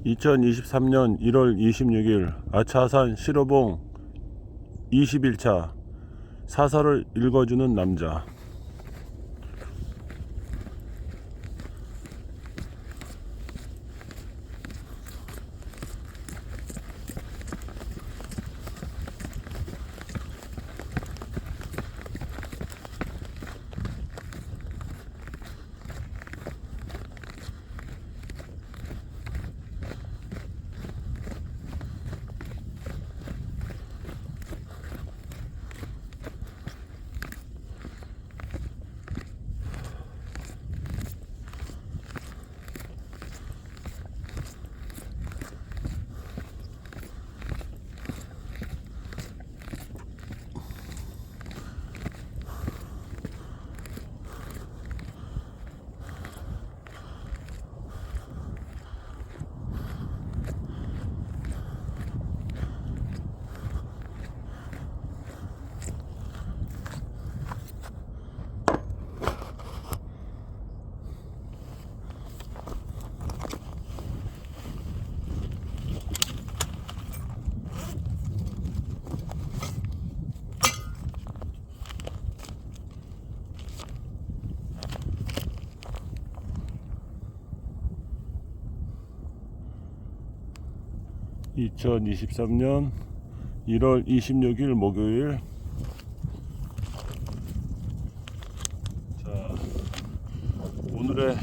2023년 1월 26일 아차산 실어봉 21차 사설을 읽어주는 남자. (2023년 1월 26일) 목요일. 자, 오늘의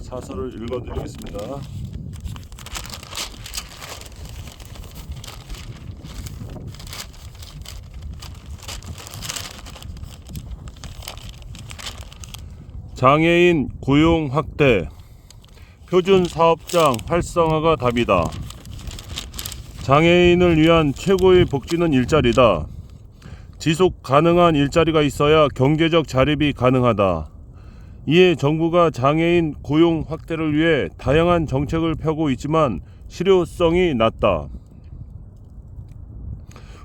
사설을 읽어드리겠습니다. 장애인 고용 확대, 표준 사업장 활성화가 답이다. 장애인을 위한 최고의 복지는 일자리다. 지속 가능한 일자리가 있어야 경제적 자립이 가능하다. 이에 정부가 장애인 고용 확대를 위해 다양한 정책을 펴고 있지만 실효성이 낮다.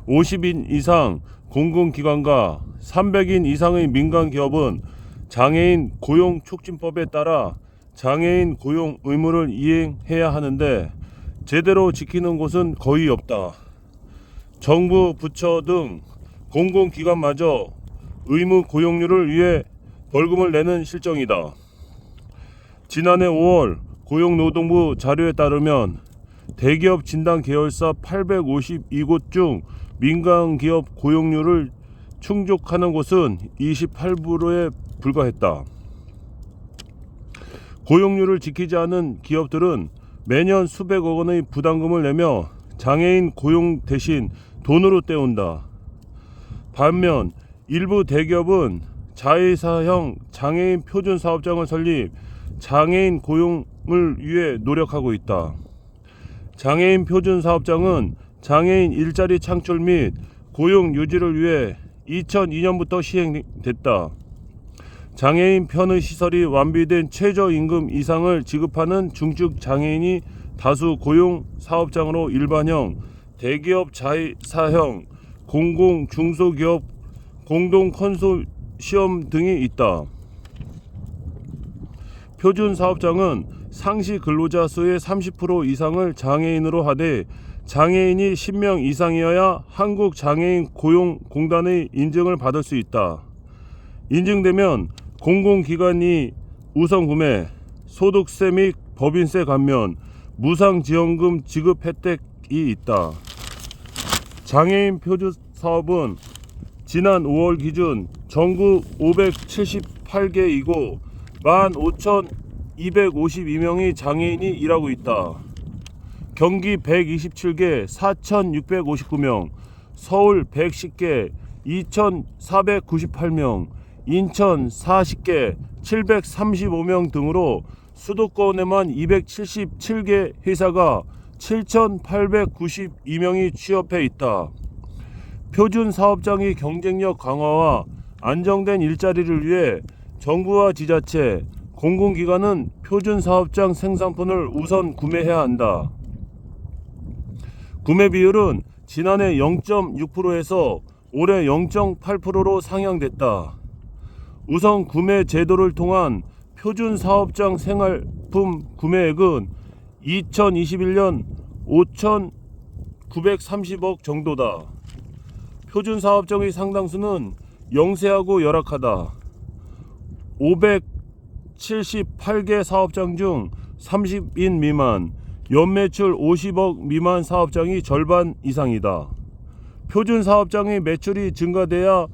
50인 이상 공공기관과 300인 이상의 민간기업은 장애인 고용촉진법에 따라 장애인 고용 의무를 이행해야 하는데 제대로 지키는 곳은 거의 없다. 정부, 부처 등 공공기관마저 의무 고용률을 위해 벌금을 내는 실정이다. 지난해 5월 고용노동부 자료에 따르면 대기업 진단 계열사 852곳 중 민간기업 고용률을 충족하는 곳은 28%에 불과했다. 고용률을 지키지 않은 기업들은 매년 수백억 원의 부담금을 내며 장애인 고용 대신 돈으로 때운다. 반면 일부 대기업은 자회사형 장애인 표준 사업장을 설립, 장애인 고용을 위해 노력하고 있다. 장애인 표준 사업장은 장애인 일자리 창출 및 고용 유지를 위해 2002년부터 시행됐다. 장애인 편의 시설이 완비된 최저임금 이상을 지급하는 중증 장애인이 다수 고용 사업장으로 일반형, 대기업 자회사형, 공공 중소기업 공동 컨소시엄 등이 있다. 표준 사업장은 상시 근로자 수의 30% 이상을 장애인으로 하되 장애인이 10명 이상이어야 한국장애인 고용공단의 인증을 받을 수 있다. 인증되면 공공기관이 우선 구매, 소득세 및 법인세 감면, 무상지원금 지급 혜택이 있다. 장애인 표준 사업은 지난 5월 기준 전국 578개이고 15,252명의 장애인이 일하고 있다. 경기 127개 4,659명, 서울 110개 2,498명, 인천 40개 735명 등으로 수도권에만 277개 회사가 7,892명이 취업해 있다. 표준 사업장의 경쟁력 강화와 안정된 일자리를 위해 정부와 지자체, 공공기관은 표준 사업장 생산품을 우선 구매해야 한다. 구매 비율은 지난해 0.6%에서 올해 0.8%로 상향됐다. 우선 구매 제도를 통한 표준 사업장 생활품 구매액은 2021년 5,930억 정도다. 표준 사업장의 상당수는 영세하고 열악하다. 578개 사업장 중 30인 미만, 연매출 50억 미만 사업장이 절반 이상이다. 표준 사업장의 매출이 증가돼야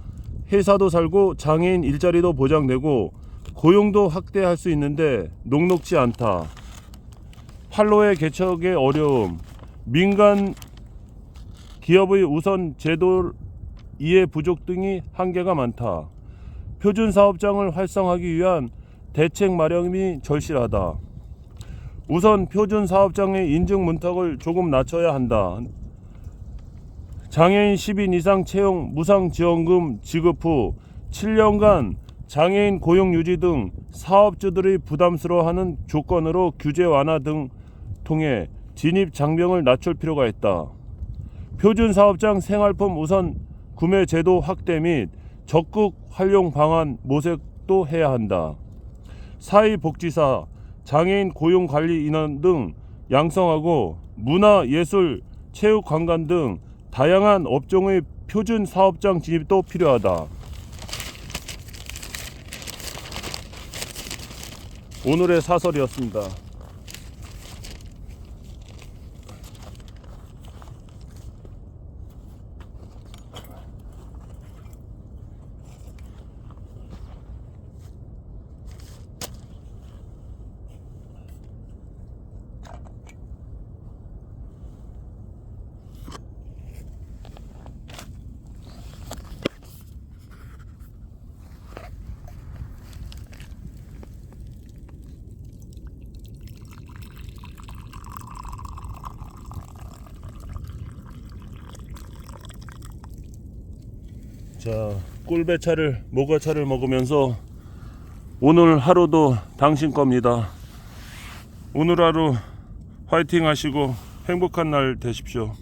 회사도 살고 장애인 일자리도 보장되고 고용도 확대할 수 있는데 녹록지 않다. 판로의 개척의 어려움, 민간 기업의 우선 제도 이해 부족 등이 한계가 많다. 표준 사업장을 활성화하기 위한 대책 마련이 절실하다. 우선 표준 사업장의 인증 문턱을 조금 낮춰야 한다. 장애인 10인 이상 채용 무상 지원금 지급 후 7년간 장애인 고용 유지 등 사업주들이 부담스러워하는 조건으로 규제 완화 등 통해 진입 장벽을 낮출 필요가 있다. 표준 사업장 생활품 우선 구매 제도 확대 및 적극 활용 방안 모색도 해야 한다. 사회복지사, 장애인 고용 관리 인원 등 양성하고 문화, 예술, 체육, 관광 등 다양한 업종의 표준 사업장 진입도 필요하다. 오늘의 사설이었습니다. 자, 꿀배차를 모과차를 먹으면서 오늘 하루도 당신 겁니다. 오늘 하루 화이팅 하시고 행복한 날 되십시오.